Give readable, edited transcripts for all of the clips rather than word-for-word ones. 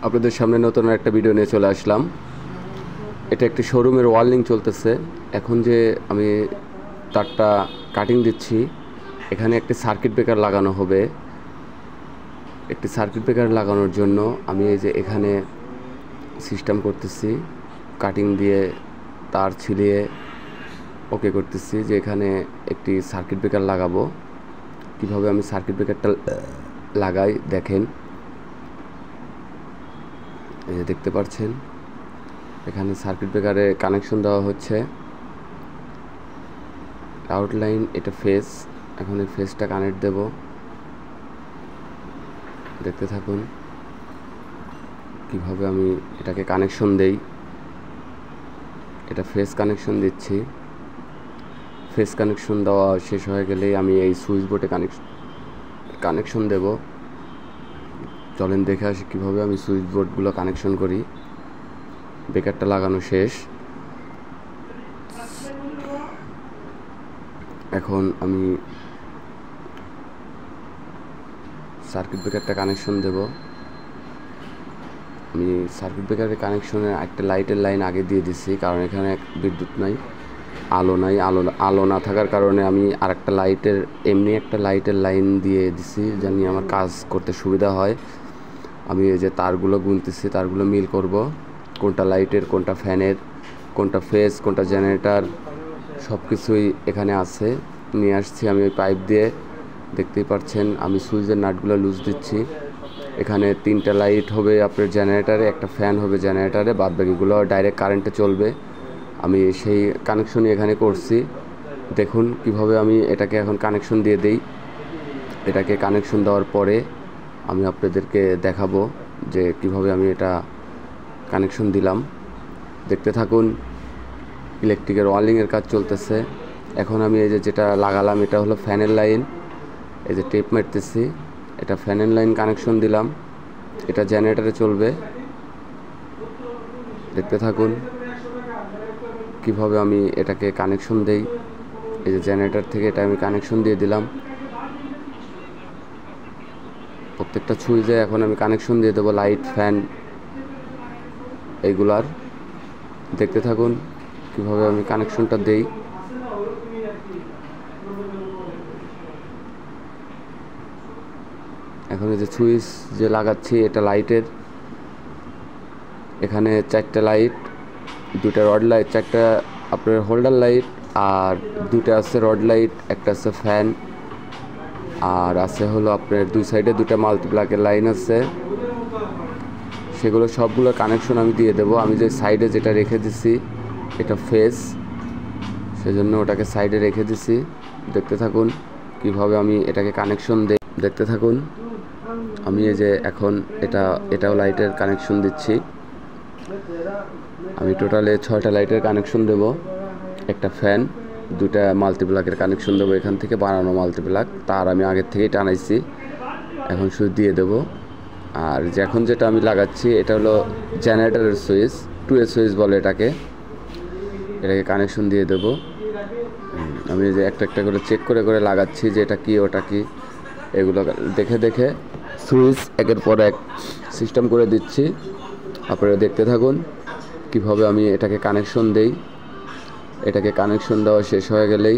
আপনাদের সামনে নতুন একটা ভিডিও নিয়ে চলে আসলাম। এটা একটি শোরুমের ওয়ার্লিং চলতেছে। এখন যে আমি তারটা কাটিং দিচ্ছি, এখানে একটি সার্কিট ব্রেকার লাগানো হবে। একটি সার্কিট ব্রেকার লাগানোর জন্য আমি এই যে এখানে সিস্টেম করতেছি, কাটিং দিয়ে তার ছিলিয়ে ওকে করতেছি যে এখানে একটি সার্কিট ব্রেকার লাগাবো। কিভাবে আমি সার্কিট ব্রেকারটা লাগাই দেখেন, এই যে দেখতে পাচ্ছেন এখানে সার্কিট ব্রেকারে কানেকশন দেওয়া হচ্ছে। আউটলাইন এটা ফেস, এখন এই ফেসটা কানেক্ট দেব, দেখতে থাকুন কিভাবে আমি এটাকে কানেকশন দেই। এটা ফেস কানেকশন দিচ্ছি। ফেস কানেকশন দেওয়া শেষ হয়ে গেলেই আমি এই সুইচ বোর্ডে কানেকশন দেব। চলেন দেখে আসি কীভাবে আমি সুইচ বোর্ডগুলো কানেকশন করি। ব্রেকারটা লাগানো শেষ, এখন আমি সার্কিট ব্রেকারটা কানেকশন দেব। আমি সার্কিট ব্রেকারের কানেকশনে একটা লাইটের লাইন আগে দিয়ে দিচ্ছি, কারণ এখানে বিদ্যুৎ নাই, আলো নাই। আলো না থাকার কারণে আমি আরেকটা লাইটের এমনি একটা লাইটের লাইন দিয়ে দিছি, জানি আমার কাজ করতে সুবিধা হয়। আমি এই যে তারগুলো গুনতেছি, তারগুলো মিল করব, কোনটা লাইটের, কোনটা ফ্যানের, কোনটা ফেস, কোনটা জেনারেটর, সব কিছুই এখানে আছে। নিয়ে আসছি আমি ওই পাইপ দিয়ে, দেখতেই পাচ্ছেন। আমি সুইচের নাটগুলো লুজ দিচ্ছি। এখানে 3টা লাইট হবে আপনার জেনারেটারে, একটা ফ্যান হবে জেনারেটারে, বাদবাকিগুলো ডাইরেক্ট কারেন্টে চলবে। আমি সেই কানেকশনই এখানে করছি। দেখুন কিভাবে আমি এটাকে এখন কানেকশন দিয়ে দেই। এটাকে কানেকশন দেওয়ার পরে আমি আপনাদেরকে দেখাবো যে কিভাবে আমি এটা কানেকশন দিলাম। দেখতে থাকুন। ইলেকট্রিকের ওয়ার্লিংয়ের কাজ চলতেছে। এখন আমি এই যে যেটা লাগালাম এটা হলো ফ্যানের লাইন, এই যে টেপ মারতেছি, এটা ফ্যানের লাইন কানেকশন দিলাম। এটা জেনারেটরে চলবে, দেখতে থাকুন কিভাবে আমি এটাকে কানেকশন দেই। এই যে জেনারেটর থেকে এটা আমি কানেকশন দিয়ে দিলাম। প্রত্যেকটা সুইচে এখন আমি কানেকশন দিয়ে দেবো, লাইট, ফ্যান এইগুলার। দেখতে থাকুন কিভাবে আমি কানেকশনটা দেই। এখন এই যে সুইচ যে লাগাচ্ছি এটা লাইটের, এখানে 4টা লাইট, 2টা রড লাইট, 4টা আপনার হোল্ডার লাইট, আর 2টা আছে রড লাইট, একটা আছে ফ্যান, আর আছে হলো আপনার 2 সাইডে 2টা মাল্টিপ্লাকের লাইন আছে। সেগুলো সবগুলো কানেকশন আমি দিয়ে দেবো। আমি যে সাইডে যেটা রেখে দিছি এটা ফেস, সেজন্য ওটাকে সাইডে রেখে দিছি। দেখতে থাকুন কিভাবে আমি এটাকে কানেকশন দেই, দেখতে থাকুন। আমি এই যে এখন এটাও লাইটের কানেকশন দিচ্ছি। আমি টোটালে 6টা লাইটের কানেকশন দেব, একটা ফ্যান, 2টা মাল্টিপ্লাকের কানেকশন দেবো। এখান থেকে বানানো মাল্টিপ্লাক তার আমি আগের থেকেই টানাইছি, এখন শুধু দিয়ে দেব। আর এখন যেটা আমি লাগাচ্ছি এটা হলো জেনারেটরের সুইচ, 2A সুইচ বলে এটাকে কানেকশন দিয়ে দেব। আমি যে একটা একটা করে চেক করে করে লাগাচ্ছি যে এটা কি ওটা কি, এগুলো দেখে দেখে সুইচ একের পর এক সিস্টেম করে দিচ্ছি। আপনারা দেখতে থাকুন কিভাবে আমি এটাকে কানেকশন দেই। এটাকে কানেকশন দেওয়া শেষ হয়ে গেলেই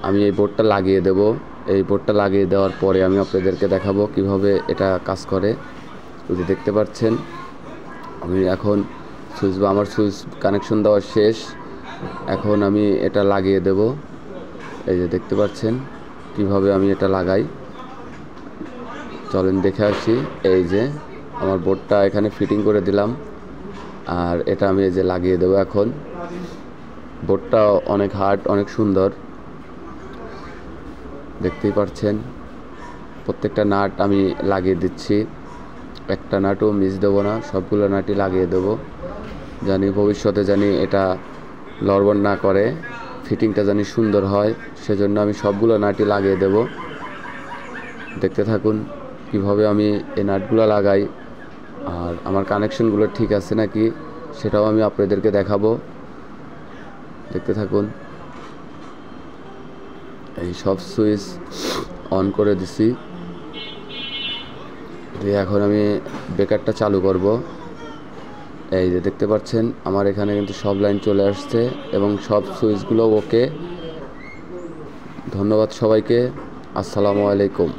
আমি এই বোর্ডটা লাগিয়ে দেব। এই বোর্ডটা লাগিয়ে দেওয়ার পরে আমি আপনাদেরকে দেখাবো কিভাবে এটা কাজ করে। যদি দেখতে পাচ্ছেন আমি এখন আমার সুইচ কানেকশন দেওয়া শেষ, এখন আমি এটা লাগিয়ে দেব। এই যে দেখতে পাচ্ছেন কিভাবে আমি এটা লাগাই, চলেন দেখে আসি। এই যে আমার বোর্ডটা এখানে ফিটিং করে দিলাম, আর এটা আমি এই যে লাগিয়ে দেবো। এখন বোর্ডটা অনেক হার্ড, অনেক সুন্দর, দেখতেই পাচ্ছেন। প্রত্যেকটা নাট আমি লাগিয়ে দিচ্ছি, একটা নাটও মিস দেবো না, সবগুলো নাটই লাগিয়ে দেবো, জানি ভবিষ্যতে জানি এটা লড়বড় না করে, ফিটিংটা জানি সুন্দর হয়, সেজন্য আমি সবগুলো নাটই লাগিয়ে দেব। দেখতে থাকুন কিভাবে আমি এই নাটগুলো লাগাই, আর আমার কানেকশনগুলো ঠিক আছে নাকি সেটাও আমি আপনাদেরকে দেখাবো। দেখতে থাকুন। এই সব সুইচ অন করে দিছি, দিয়ে এখন আমি ব্রেকারটা চালু করব। এই যে দেখতে পাচ্ছেন আমার এখানে কিন্তু সব লাইন চলে আসছে এবং সব সুইচগুলো ওকে। ধন্যবাদ সবাইকে। আসসালামু আলাইকুম।